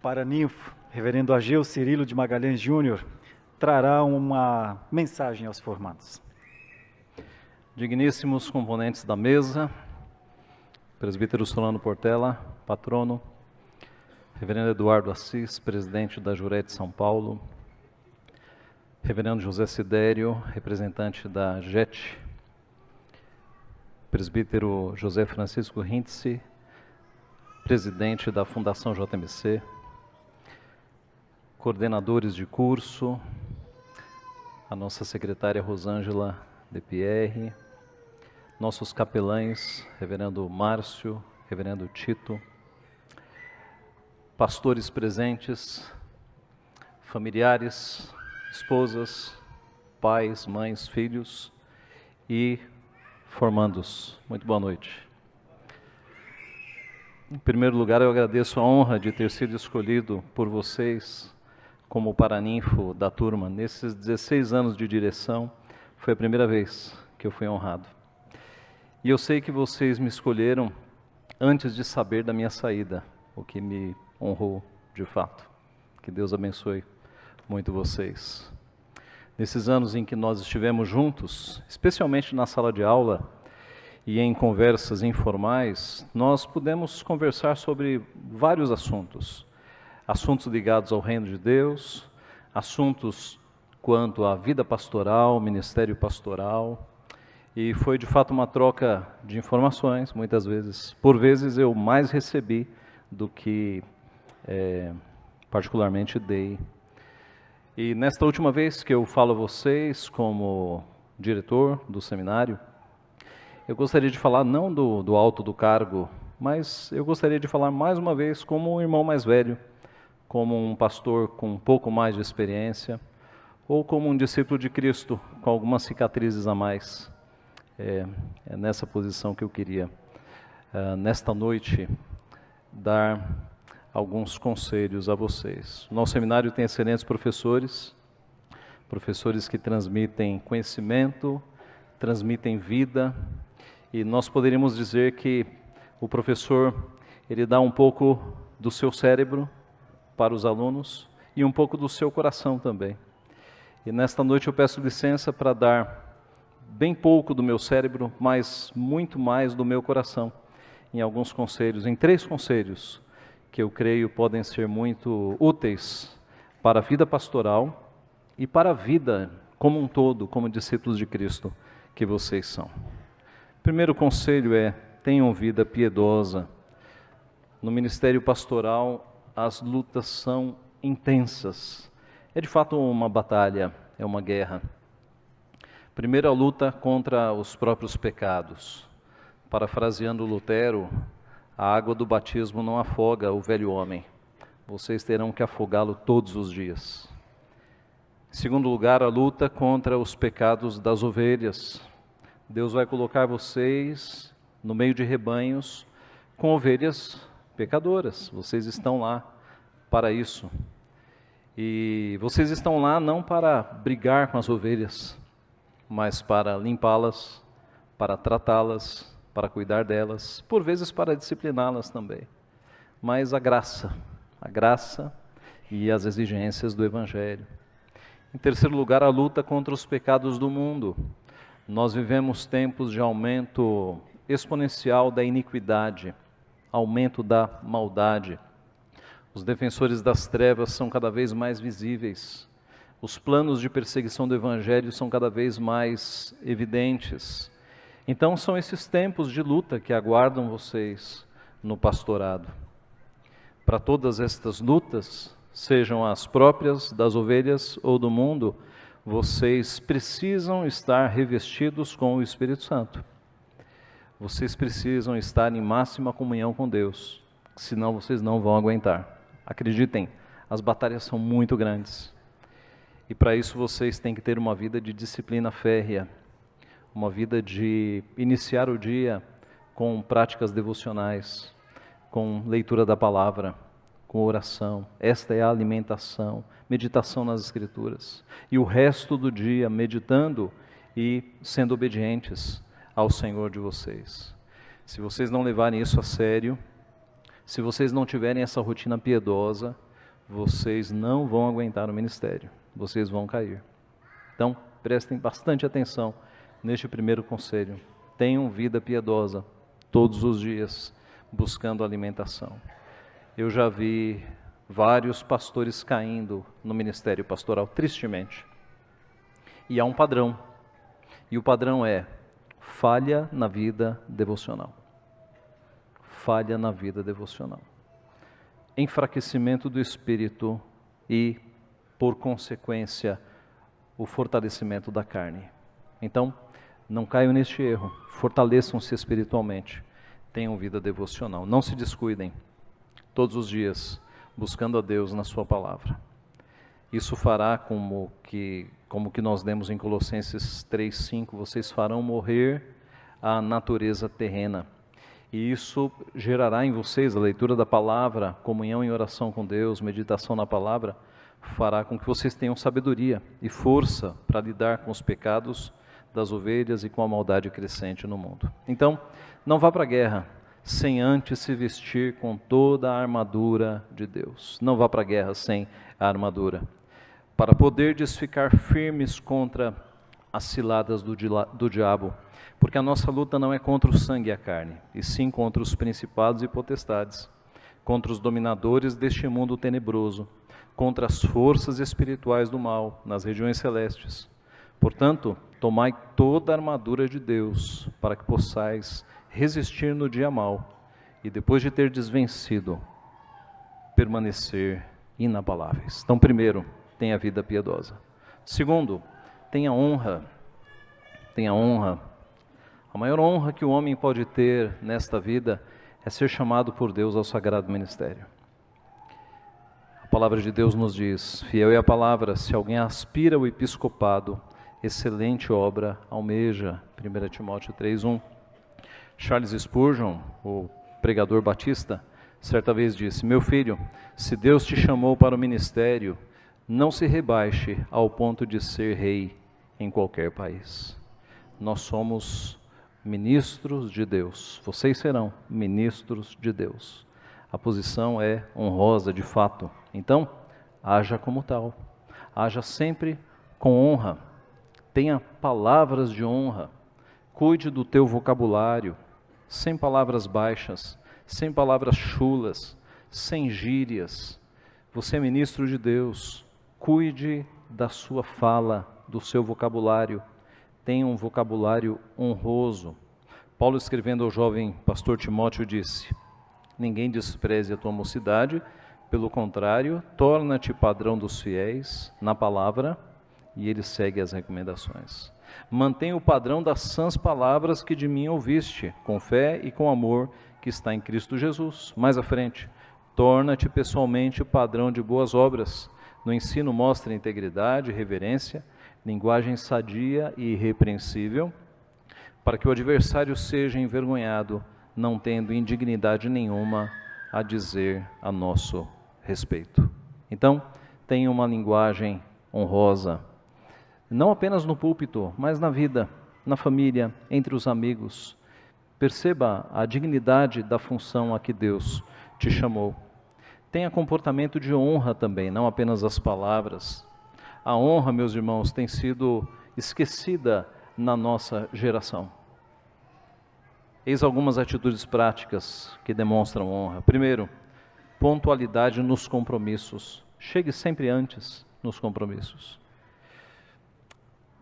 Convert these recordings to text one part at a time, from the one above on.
paraninfo, reverendo Ageu Cirilo de Magalhães Júnior, trará uma mensagem aos formandos. Digníssimos componentes da mesa, presbítero Solano Portela, patrono, reverendo Eduardo Assis, presidente da Juré de São Paulo, reverendo José Sidério, representante da JET, presbítero José Francisco Rintze, presidente da Fundação JMC, coordenadores de curso, a nossa secretária Rosângela de Pierre, nossos capelães, reverendo Márcio, reverendo Tito, pastores presentes, familiares, esposas, pais, mães, filhos e formandos. Muito boa noite. Em primeiro lugar, eu agradeço a honra de ter sido escolhido por vocês como paraninfo da turma. Nesses 16 anos de direção, foi a primeira vez que eu fui honrado. E eu sei que vocês me escolheram antes de saber da minha saída, o que me honrou de fato. Que Deus abençoe muito vocês. Nesses anos em que nós estivemos juntos, especialmente na sala de aula, e em conversas informais, nós pudemos conversar sobre vários assuntos. Assuntos ligados ao reino de Deus, assuntos quanto à vida pastoral, ministério pastoral, e foi de fato uma troca de informações, muitas vezes. Por vezes eu mais recebi do que particularmente dei. E nesta última vez que eu falo a vocês como diretor do seminário, eu gostaria de falar não do alto do cargo, mas eu gostaria de falar mais uma vez como um irmão mais velho, como um pastor com um pouco mais de experiência, ou como um discípulo de Cristo com algumas cicatrizes a mais. É nessa posição que eu queria, nesta noite, dar alguns conselhos a vocês. Nosso seminário tem excelentes professores, professores que transmitem conhecimento, transmitem vida, e nós poderíamos dizer que o professor, ele dá um pouco do seu cérebro para os alunos e um pouco do seu coração também. E nesta noite eu peço licença para dar bem pouco do meu cérebro, mas muito mais do meu coração, em alguns conselhos, em 3 conselhos, que eu creio podem ser muito úteis para a vida pastoral e para a vida como um todo, como discípulos de Cristo que vocês são. O primeiro conselho é: tenham vida piedosa. No ministério pastoral, as lutas são intensas. É de fato uma batalha, é uma guerra. Primeiro, a luta contra os próprios pecados. Parafraseando Lutero, a água do batismo não afoga o velho homem. Vocês terão que afogá-lo todos os dias. Em segundo lugar, a luta contra os pecados das ovelhas. Deus vai colocar vocês no meio de rebanhos com ovelhas pecadoras. Vocês estão lá para isso. E vocês estão lá não para brigar com as ovelhas, mas para limpá-las, para tratá-las, para cuidar delas, por vezes para discipliná-las também. Mas a graça e as exigências do Evangelho. Em terceiro lugar, a luta contra os pecados do mundo. Nós vivemos tempos de aumento exponencial da iniquidade, aumento da maldade. Os defensores das trevas são cada vez mais visíveis. Os planos de perseguição do Evangelho são cada vez mais evidentes. Então são esses tempos de luta que aguardam vocês no pastorado. Para todas estas lutas, sejam as próprias das ovelhas ou do mundo, vocês precisam estar revestidos com o Espírito Santo. Vocês precisam estar em máxima comunhão com Deus, senão vocês não vão aguentar. Acreditem, as batalhas são muito grandes. E para isso vocês têm que ter uma vida de disciplina férrea, uma vida de iniciar o dia com práticas devocionais, com leitura da palavra, com oração. Esta é a alimentação, meditação nas Escrituras. E o resto do dia meditando e sendo obedientes ao Senhor de vocês. Se vocês não levarem isso a sério, se vocês não tiverem essa rotina piedosa, vocês não vão aguentar o ministério, vocês vão cair. Então, prestem bastante atenção neste primeiro conselho. Tenham vida piedosa todos os dias, buscando alimentação. Eu já vi vários pastores caindo no ministério pastoral, tristemente. E há um padrão. E o padrão é falha na vida devocional. Falha na vida devocional. Enfraquecimento do espírito e, por consequência, o fortalecimento da carne. Então, não caiam neste erro. Fortaleçam-se espiritualmente. Tenham vida devocional. Não se descuidem. Todos os dias, buscando a Deus na sua palavra. Isso fará como que nós lemos em Colossenses 3:5, vocês farão morrer a natureza terrena. E isso gerará em vocês a leitura da palavra, comunhão em oração com Deus, meditação na palavra, fará com que vocês tenham sabedoria e força para lidar com os pecados das ovelhas e com a maldade crescente no mundo. Então, não vá para a guerra sem antes se vestir com toda a armadura de Deus. Não vá para a guerra sem a armadura. Para poderdes ficar firmes contra as ciladas do diabo, porque a nossa luta não é contra o sangue e a carne, e sim contra os principados e potestades, contra os dominadores deste mundo tenebroso, contra as forças espirituais do mal nas regiões celestes. Portanto, tomai toda a armadura de Deus, para que possais resistir no dia mau, e depois de ter desvencido, permanecer inabaláveis. Então, primeiro, tenha vida piedosa. Segundo, tenha honra. Tenha honra. A maior honra que o homem pode ter nesta vida é ser chamado por Deus ao sagrado ministério. A palavra de Deus nos diz, fiel é a palavra, se alguém aspira ao episcopado, excelente obra almeja. 1 Timóteo 3:1. Charles Spurgeon, o pregador batista, certa vez disse, meu filho, se Deus te chamou para o ministério, não se rebaixe ao ponto de ser rei em qualquer país. Nós somos ministros de Deus. Vocês serão ministros de Deus. A posição é honrosa de fato. Então, haja como tal. Haja sempre com honra. Tenha palavras de honra. Cuide do teu vocabulário, sem palavras baixas, sem palavras chulas, sem gírias. Você é ministro de Deus. Cuide da sua fala, do seu vocabulário. Tenha um vocabulário honroso. Paulo, escrevendo ao jovem pastor Timóteo, disse, ninguém despreze a tua mocidade, pelo contrário, torna-te padrão dos fiéis na palavra, e ele segue as recomendações. Mantenha o padrão das sãs palavras que de mim ouviste, com fé e com amor que está em Cristo Jesus. Mais à frente, torna-te pessoalmente padrão de boas obras. No ensino mostra integridade, reverência, linguagem sadia e irrepreensível, para que o adversário seja envergonhado, não tendo indignidade nenhuma a dizer a nosso respeito. Então, tenha uma linguagem honrosa, não apenas no púlpito, mas na vida, na família, entre os amigos. Perceba a dignidade da função a que Deus te chamou. Tenha comportamento de honra também, não apenas as palavras. A honra, meus irmãos, tem sido esquecida na nossa geração. Eis algumas atitudes práticas que demonstram honra. Primeiro, pontualidade nos compromissos. Chegue sempre antes nos compromissos.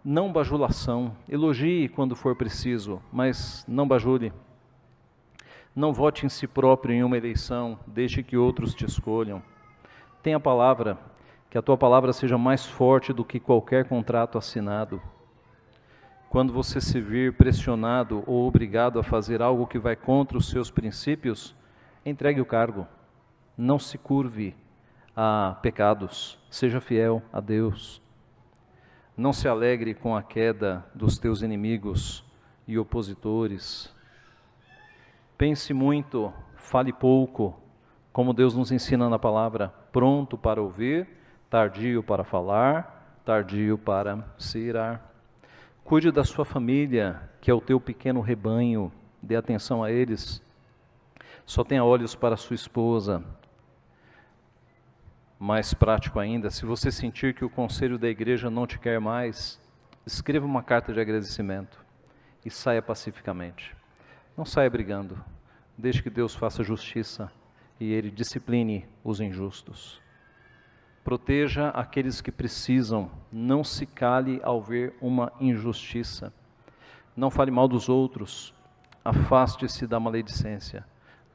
Não bajulação. Elogie quando for preciso, mas não bajule. Não vote em si próprio em uma eleição, deixe que outros te escolham. Tenha a palavra, que a tua palavra seja mais forte do que qualquer contrato assinado. Quando você se vir pressionado ou obrigado a fazer algo que vai contra os seus princípios, entregue o cargo. Não se curve a pecados, seja fiel a Deus. Não se alegre com a queda dos teus inimigos e opositores. Pense muito, fale pouco, como Deus nos ensina na palavra, pronto para ouvir, tardio para falar, tardio para se irar. Cuide da sua família, que é o teu pequeno rebanho, dê atenção a eles. Só tenha olhos para sua esposa. mais prático ainda, se você sentir que o conselho da igreja não te quer mais, escreva uma carta de agradecimento e saia pacificamente. Não saia brigando, deixe que Deus faça justiça e Ele discipline os injustos. Proteja aqueles que precisam, não se cale ao ver uma injustiça. Não fale mal dos outros, afaste-se da maledicência.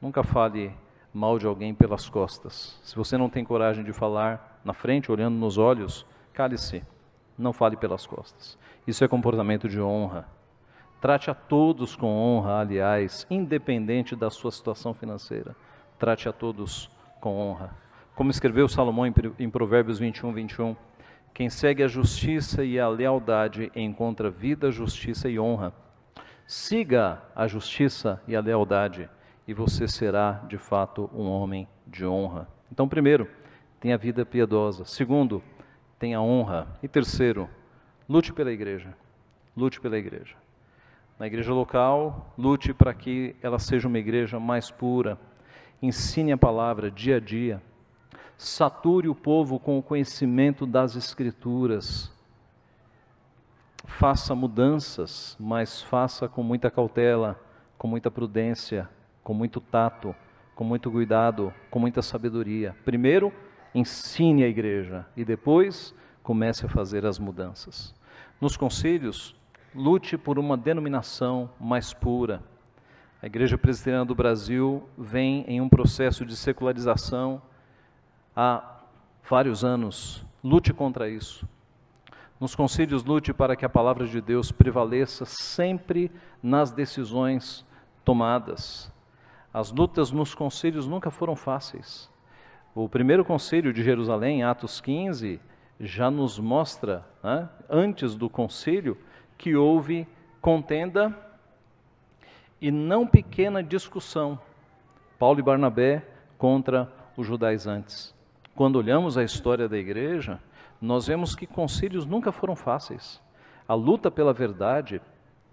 Nunca fale mal de alguém pelas costas. Se você não tem coragem de falar na frente, olhando nos olhos, cale-se, não fale pelas costas. Isso é comportamento de honra. Trate a todos com honra, aliás, independente da sua situação financeira. Trate a todos com honra. Como escreveu Salomão em Provérbios 21:21, quem segue a justiça e a lealdade encontra vida, justiça e honra. Siga a justiça e a lealdade e você será, de fato, um homem de honra. Então, primeiro, tenha vida piedosa. Segundo, tenha honra. E terceiro, lute pela igreja. Lute pela igreja. Na igreja local, lute para que ela seja uma igreja mais pura. Ensine a palavra dia a dia. Sature o povo com o conhecimento das Escrituras. Faça mudanças, mas faça com muita cautela, com muita prudência, com muito tato, com muito cuidado, com muita sabedoria. Primeiro, ensine a igreja e depois comece a fazer as mudanças. Nos concílios, lute por uma denominação mais pura. A Igreja Presbiteriana do Brasil vem em um processo de secularização há vários anos. Lute contra isso. Nos concílios, lute para que a palavra de Deus prevaleça sempre nas decisões tomadas. As lutas nos concílios nunca foram fáceis. O primeiro concílio de Jerusalém, Atos 15, já nos mostra, antes do concílio, que houve contenda e não pequena discussão. Paulo e Barnabé contra os judaizantes. Quando olhamos a história da igreja, nós vemos que concílios nunca foram fáceis. A luta pela verdade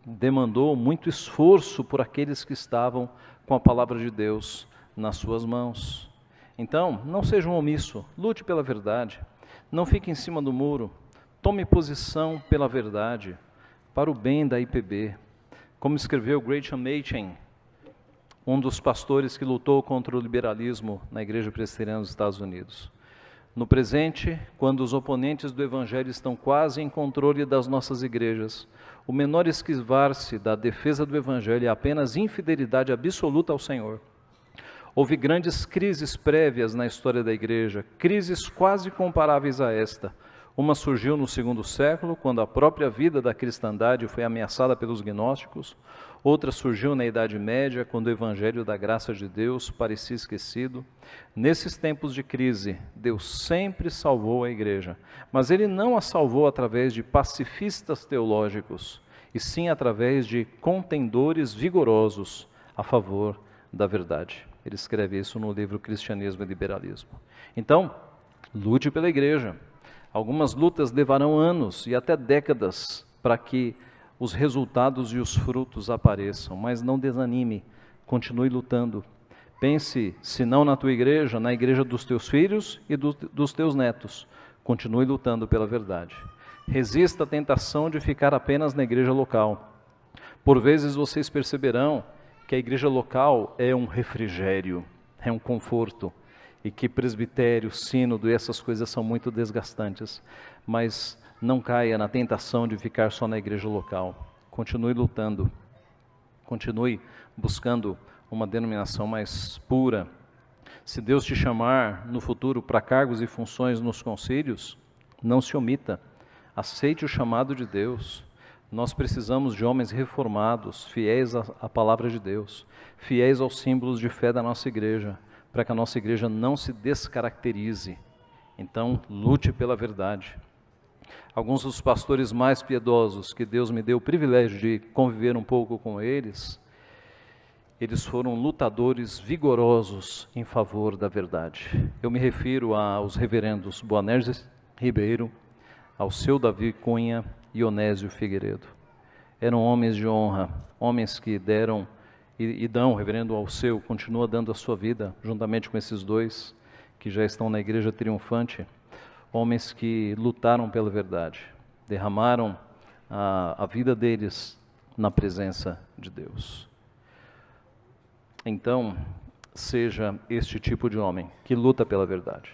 demandou muito esforço por aqueles que estavam com a palavra de Deus nas suas mãos. Então, não seja um omisso, lute pela verdade, não fique em cima do muro, tome posição pela verdade, para o bem da IPB. Como escreveu Gresham Machen, um dos pastores que lutou contra o liberalismo na Igreja Presbiteriana dos Estados Unidos. No presente, quando os oponentes do Evangelho estão quase em controle das nossas igrejas, o menor esquivar-se da defesa do Evangelho é apenas infidelidade absoluta ao Senhor. Houve grandes crises prévias na história da igreja, crises quase comparáveis a esta. Uma surgiu no segundo século, quando a própria vida da cristandade foi ameaçada pelos gnósticos. Outra surgiu na Idade Média, quando o Evangelho da graça de Deus parecia esquecido. Nesses tempos de crise, Deus sempre salvou a igreja, mas Ele não a salvou através de pacifistas teológicos, e sim através de contendores vigorosos a favor da verdade. Ele escreve isso no livro Cristianismo e Liberalismo. Então, lute pela igreja. Algumas lutas levarão anos e até décadas para que os resultados e os frutos apareçam, mas não desanime, continue lutando. Pense, se não na tua igreja, na igreja dos teus filhos e dos teus netos. Continue lutando pela verdade. Resista à tentação de ficar apenas na igreja local. Por vezes vocês perceberão que a igreja local é um refrigério, é um conforto, e que presbitério, sínodo e essas coisas são muito desgastantes, mas não caia na tentação de ficar só na igreja local. Continue lutando, continue buscando uma denominação mais pura. Se Deus te chamar no futuro para cargos e funções nos concílios, não se omita, aceite o chamado de Deus. Nós precisamos de homens reformados, fiéis à palavra de Deus, fiéis aos símbolos de fé da nossa igreja, para que a nossa igreja não se descaracterize. Então, lute pela verdade. Alguns dos pastores mais piedosos, que Deus me deu o privilégio de conviver um pouco com eles foram lutadores vigorosos em favor da verdade. Eu me refiro aos reverendos Boanerges Ribeiro, ao seu Davi Cunha e Onésio Figueiredo. Eram homens de honra, homens que deram e dão, o reverendo Alceu continua dando a sua vida, juntamente com esses dois, que já estão na igreja triunfante, homens que lutaram pela verdade, derramaram a vida deles na presença de Deus. Então, seja este tipo de homem que luta pela verdade.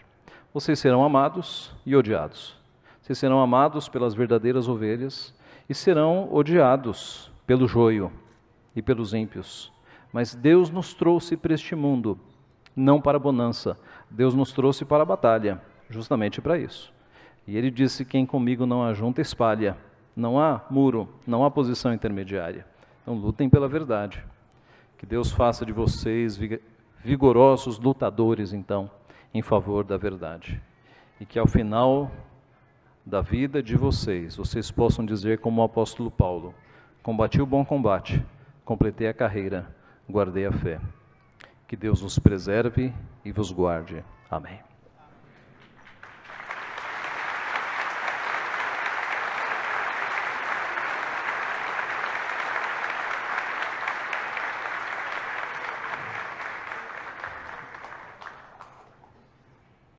Vocês serão amados e odiados. Vocês serão amados pelas verdadeiras ovelhas e serão odiados pelo joio e pelos ímpios. Mas Deus nos trouxe para este mundo, não para a bonança. Deus nos trouxe para a batalha, justamente para isso. E Ele disse: quem comigo não ajunta, espalha. Não há muro, não há posição intermediária. Então lutem pela verdade. Que Deus faça de vocês vigorosos lutadores, então, em favor da verdade. E que ao final da vida de vocês, vocês possam dizer como o apóstolo Paulo: combati o bom combate, completei a carreira, guardei a fé. Que Deus os preserve e vos guarde. Amém.